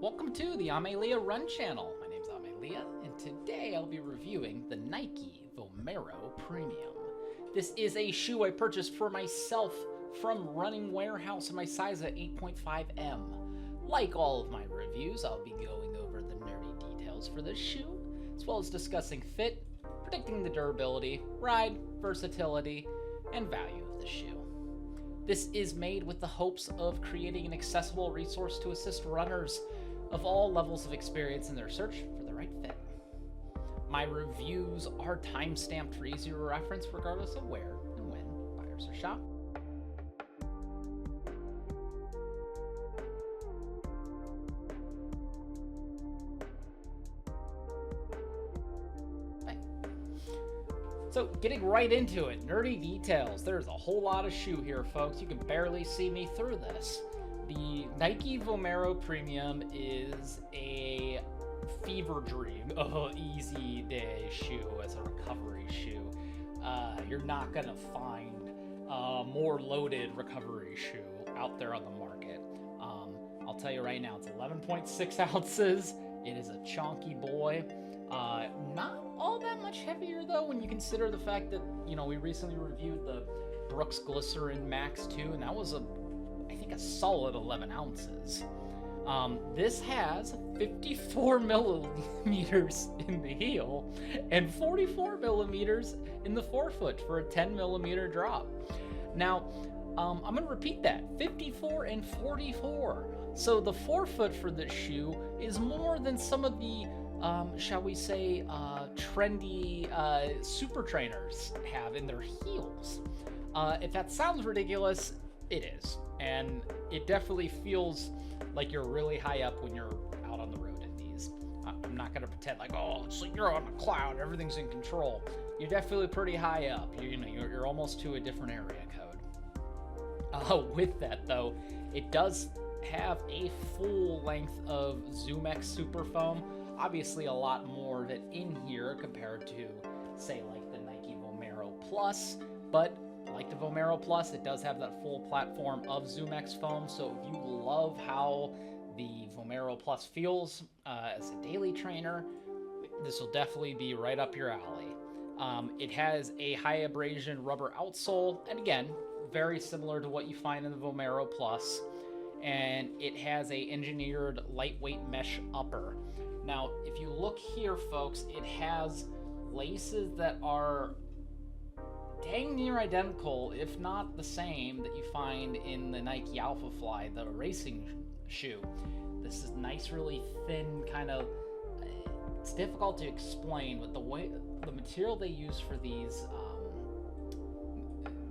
Welcome to the AmeLiaRun channel. My name's AmeLia, and today I'll be reviewing the Nike Vomero Premium. This is a shoe I purchased for myself from Running Warehouse in my size at 8.5M. Like all of my reviews, I'll be going over the nerdy details for this shoe, as well as discussing fit, predicting the durability, ride, versatility, and value of the shoe. This is made with the hopes of creating an accessible resource to assist runners of all levels of experience in their search for the right fit. My reviews are time-stamped for easier reference regardless of where and when buyers are shopped. So getting right into it, nerdy details. There's a whole lot of shoe here, folks. You can barely see me through this. The Nike Vomero Premium is a fever dream of an easy day shoe as a recovery shoe. You're not gonna find a more loaded recovery shoe out there on the market. I'll tell you right now, it's 11.6 ounces. It is a chonky boy. Not all that much heavier though when you consider the fact that, you know, we recently reviewed the Brooks Glycerin Max 2, and that was I think a solid 11 ounces. This has 54 millimeters in the heel and 44 millimeters in the forefoot for a 10 millimeter drop. Now, I'm going to repeat that, 54 and 44. So the forefoot for this shoe is more than some of the shall we say, trendy super trainers have in their heels. If that sounds ridiculous, it is. And it definitely feels like you're really high up when you're out on the road in these. I'm not going to pretend like, oh, it's like you're on a cloud, everything's in control. You're definitely pretty high up. You're almost to a different area code. With that, though, it does have a full length of ZoomX Super Foam. Obviously a lot more of it in here compared to, say, like the Nike Vomero Plus, but like the Vomero Plus, it does have that full platform of ZoomX foam. So if you love how the Vomero Plus feels as a daily trainer, this will definitely be right up your alley. It has a high abrasion rubber outsole, and again, very similar to what you find in the Vomero Plus, and it has a engineered lightweight mesh upper. Now, if you look here, folks, it has laces that are dang near identical, if not the same, that you find in the Nike Alpha Fly, the racing shoe. This is nice, really thin, kind of, it's difficult to explain, but the material they use for these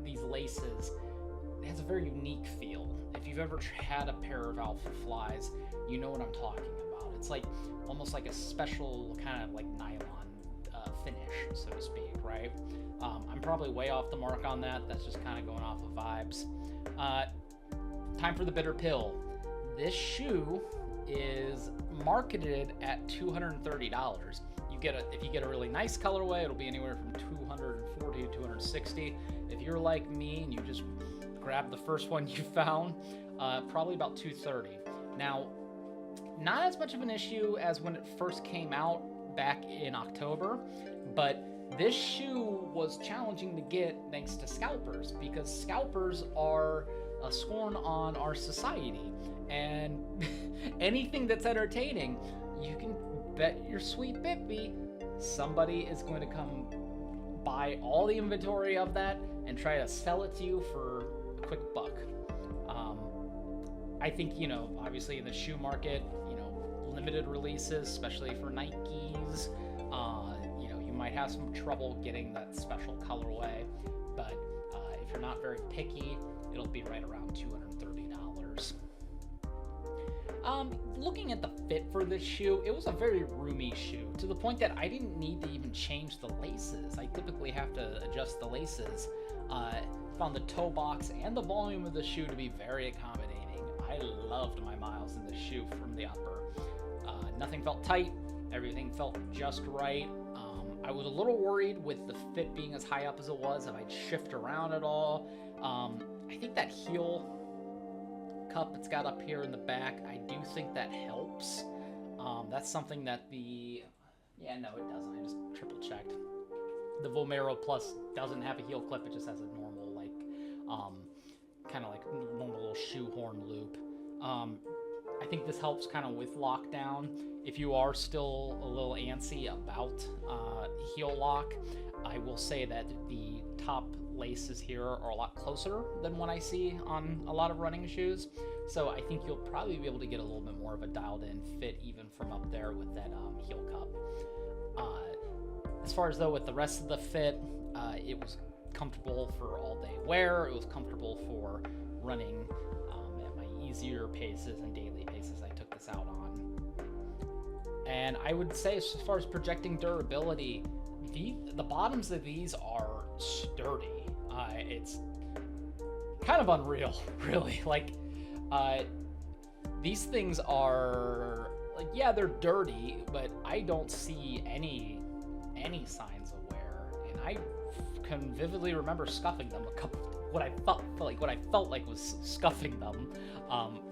laces, it has a very unique feel. If you've ever had a pair of Alpha Flies, you know what I'm talking about. It's like almost like a special kind of like nylon finish, so to speak, right? I'm probably way off the mark on that. That's just kind of going off of vibes. Time for the bitter pill. This shoe is marketed at $230. If you get a really nice colorway, it'll be anywhere from $240 to $260. If you're like me and you just grab the first one you found, probably about $230. Now, not as much of an issue as when it first came out back in October, but this shoe was challenging to get thanks to scalpers, because scalpers are a scorn on our society, and anything that's entertaining, you can bet your sweet bippy somebody is going to come buy all the inventory of that and try to sell it to you for a quick buck. I think, obviously in the shoe market, limited releases, especially for Nikes, you might have some trouble getting that special colorway, but if you're not very picky, it'll be right around $230. Looking at the fit for this shoe, it was a very roomy shoe, to the point that I didn't need to even change the laces. I typically have to adjust the laces. Found the toe box and the volume of the shoe to be very accommodating. I loved my miles in this shoe from the upper. Nothing felt tight, everything felt just right. I was a little worried with the fit being as high up as it was, if I'd shift around at all. I think that heel cup it's got up here in the back. I do think that helps. That's something that the... Yeah, no, it doesn't. I just triple checked. The Vomero Plus doesn't have a heel clip. It just has a normal, like, kind of like normal little shoehorn loop. I think this helps kind of with lockdown. If you are still a little antsy about heel lock, I will say that the top laces here are a lot closer than what I see on a lot of running shoes. So I think you'll probably be able to get a little bit more of a dialed in fit even from up there with that heel cup. As far as though with the rest of the fit, it was comfortable for all day wear. It was comfortable for running at my easier paces and daily paces I took this out on. And I would say as far as projecting durability, the bottoms of these are sturdy. It's kind of unreal, really. Like, these things are, like, yeah, they're dirty, but I don't see any signs of wear. And I can vividly remember scuffing them what I felt like was scuffing them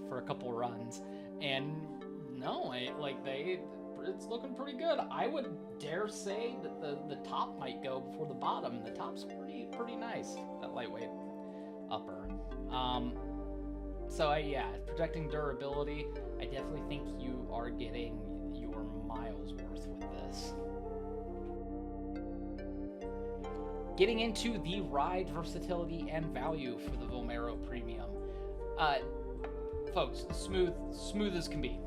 for a couple runs. And no, it's looking pretty good. I would dare say that the top might go before the bottom. The top's pretty nice, that lightweight upper. So projecting durability, I definitely think you are getting your miles worth with this. Getting into the ride versatility and value for the Vomero Premium. Folks, smooth as can be.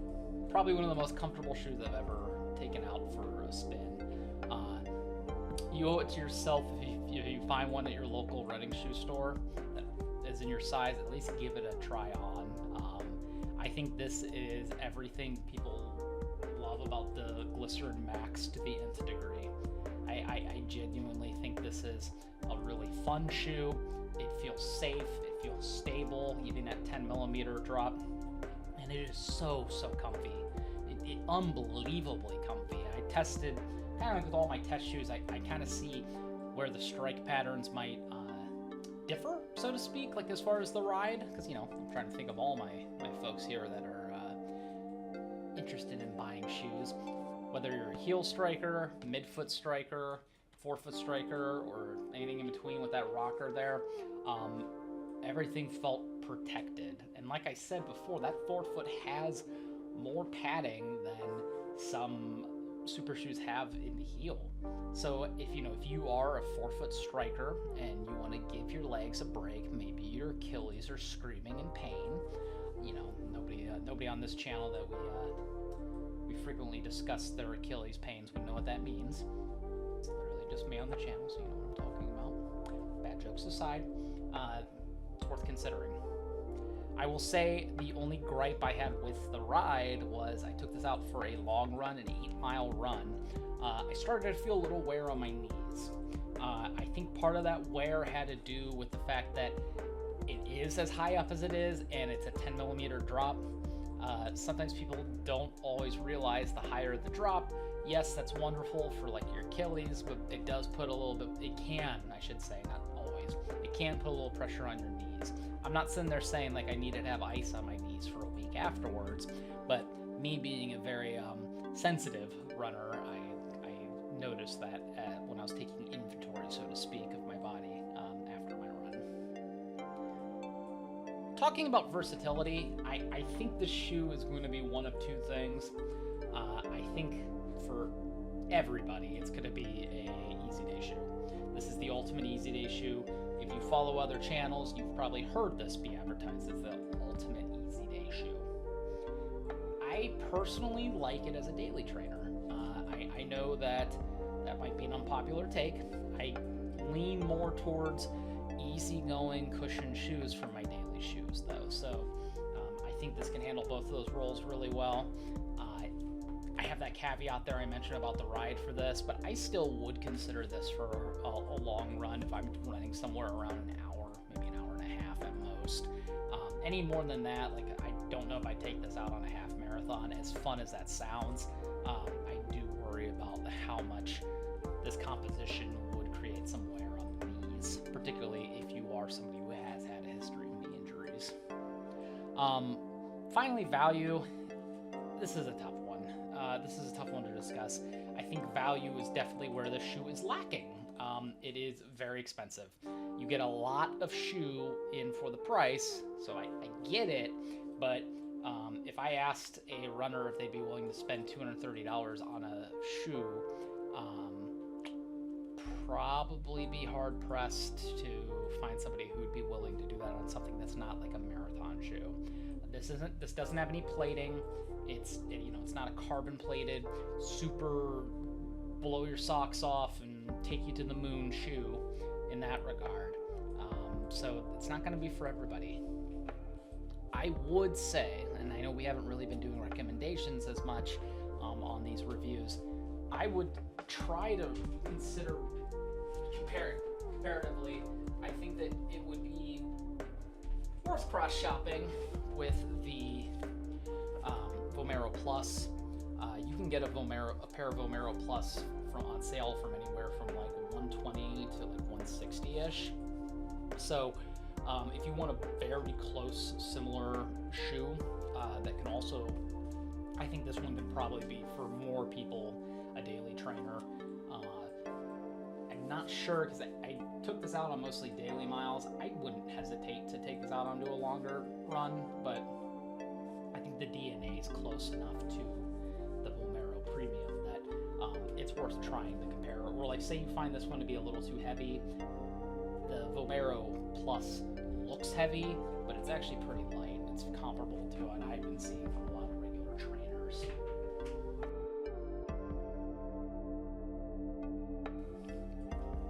Probably one of the most comfortable shoes I've ever taken out for a spin. You owe it to yourself if you find one at your local running shoe store that is in your size, at least give it a try on. I think this is everything people love about the Glycerin Max to the nth degree. I genuinely think this is a really fun shoe. It feels safe, it feels stable, even at 10mm drop. And it is so comfy. It unbelievably comfy. I tested, kind of like with all my test shoes, I kind of see where the strike patterns might differ, so to speak, like as far as the ride, because, you know, I'm trying to think of all my folks here that are interested in buying shoes. Whether you're a heel striker, midfoot striker, forefoot striker, or anything in between with that rocker there, everything felt protected. And like I said before, that forefoot has more padding than some super shoes have in the heel. So if you are a forefoot striker and you want to give your legs a break, maybe your Achilles are screaming in pain. You know, nobody on this channel that we frequently discuss their Achilles pains would know what that means. It's literally just me on the channel, so you know what I'm talking about. Bad jokes aside, it's worth considering. I will say the only gripe I had with the ride was I took this out for a long run, an 8-mile run. I started to feel a little wear on my knees. I think part of that wear had to do with the fact that it is as high up as it is, and it's a 10mm drop. Sometimes people don't always realize the higher the drop. Yes, that's wonderful for like your Achilles, but it does put a little bit, it can put a little pressure on your knees. I'm not sitting there saying like I needed to have ice on my knees for a week afterwards, but me being a very sensitive runner, I noticed that when I was taking inventory, so to speak, of my body after my run. Talking about versatility, I think this shoe is going to be one of two things. I think for everybody, it's going to be a easy day shoe. This is the ultimate easy day shoe. If you follow other channels, you've probably heard this be advertised as the ultimate easy day shoe. I personally like it as a daily trainer. I know that might be an unpopular take. I lean more towards easygoing cushion shoes for my daily shoes, though. So I think this can handle both of those roles really well. I have that caveat there I mentioned about the ride for this, but I still would consider this for a long run if I'm running somewhere around an hour, maybe an hour and a half at most. Any more than that, like, I don't know if I take this out on a half marathon. As fun as that sounds, I do worry about how much this composition would create some wear on the knees, particularly if you are somebody who has had a history of knee injuries. Finally, value. This is a tough one. This is a tough one to discuss. I think value is definitely where the shoe is lacking. It is very expensive. You get a lot of shoe in for the price, so I get it, but if I asked a runner if they'd be willing to spend $230 on a shoe, probably be hard pressed to find somebody who'd be willing to do that on something that's not like a marathon shoe. This doesn't have any plating. It's not a carbon plated, super blow your socks off and take you to the moon shoe in that regard. So it's not going to be for everybody. I would say, and I know we haven't really been doing recommendations as much on these reviews, I would try to consider comparatively. I think that it would be worth cross-shopping with the Vomero Plus. You can get a pair of Vomero Plus on sale from anywhere from like $120 to like $160-ish. So if you want a very close, similar shoe that can also, I think this one could probably be for more people a daily trainer. I'm not sure because I took this out on mostly daily miles. I wouldn't hesitate to take this out onto a longer run, but I think the DNA is close enough to the Vomero Premium that it's worth trying to compare. Or like say you find this one to be a little too heavy, the Vomero Plus looks heavy, but it's actually pretty light. It's comparable to what I've been seeing from a lot of regular trainers.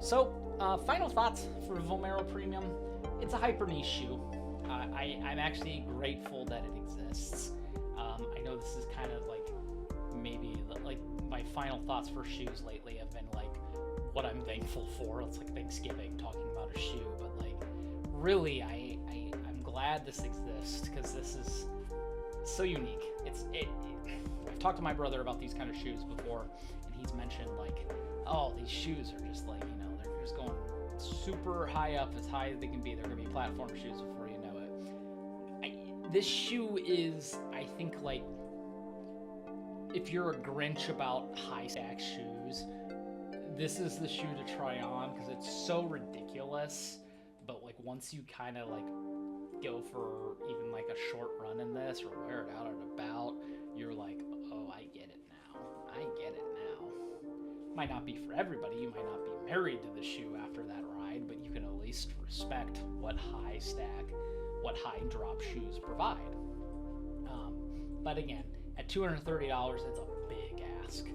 So, final thoughts for Vomero Premium. It's a hyper niche shoe. I'm actually grateful that it exists. I know this is kind of like maybe like my final thoughts for shoes lately have been like what I'm thankful for. It's like Thanksgiving talking about a shoe, but like really I'm glad this exists because this is so unique. I've talked to my brother about these kind of shoes before, and he's mentioned like, oh, these shoes are just like, they're just going super high up, as high as they can be. They're gonna be platform shoes before you know it. This shoe is, I think, like if you're a Grinch about high stack shoes, this is the shoe to try on because it's so ridiculous. But like once you kind of like go for even like a short run in this or wear it out and about, you're like, oh, I get it now. I get it now. Might not be for everybody. You might not be married to the shoe after that ride, but you can at least respect what high stack, what high drop shoes provide. But again, at $230, it's a big ask.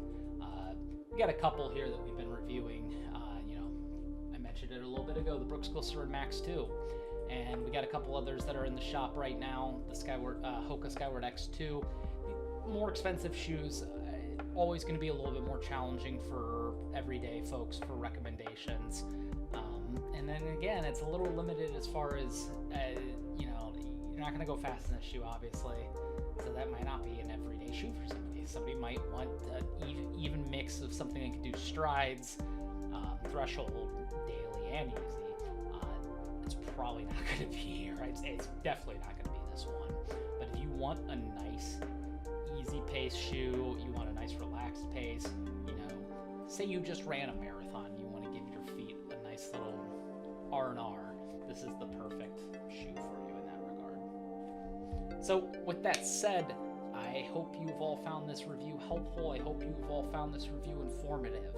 We got a couple here that we've been reviewing. I mentioned it a little bit ago, the Brooks Glycerin Max 2. And we got a couple others that are in the shop right now, the Hoka Skyward X2. More expensive shoes, always going to be a little bit more challenging for everyday folks for recommendations. And then again, it's a little limited as far as, you're not going to go fast in this shoe, obviously. So that might not be an everyday shoe for somebody. Somebody might want an even mix of something that can do strides, threshold, daily, and easy. It's probably not going to be here. I'd say it's definitely not going to be this one. But if you want a nice, easy pace shoe, you want a nice relaxed pace, say you just ran a marathon, you want to give your feet a nice little R&R, this is the perfect shoe for you in that regard. So with that said, I hope you've all found this review helpful. I hope you've all found this review informative.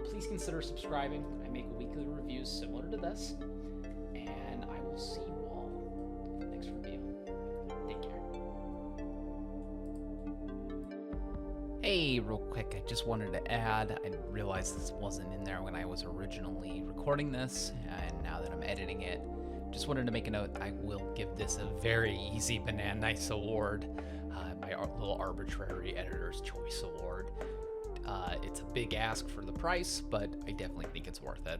Please consider subscribing. I make weekly reviews similar to this, and I will see you all in the next review. Take care. Hey, real quick, I just wanted to add, I realized this wasn't in there when I was originally recording this, and now that I'm editing it, just wanted to make a note, I will give this a very easy Banana Nice award, my little arbitrary editor's choice award. It's a big ask for the price, but I definitely think it's worth it.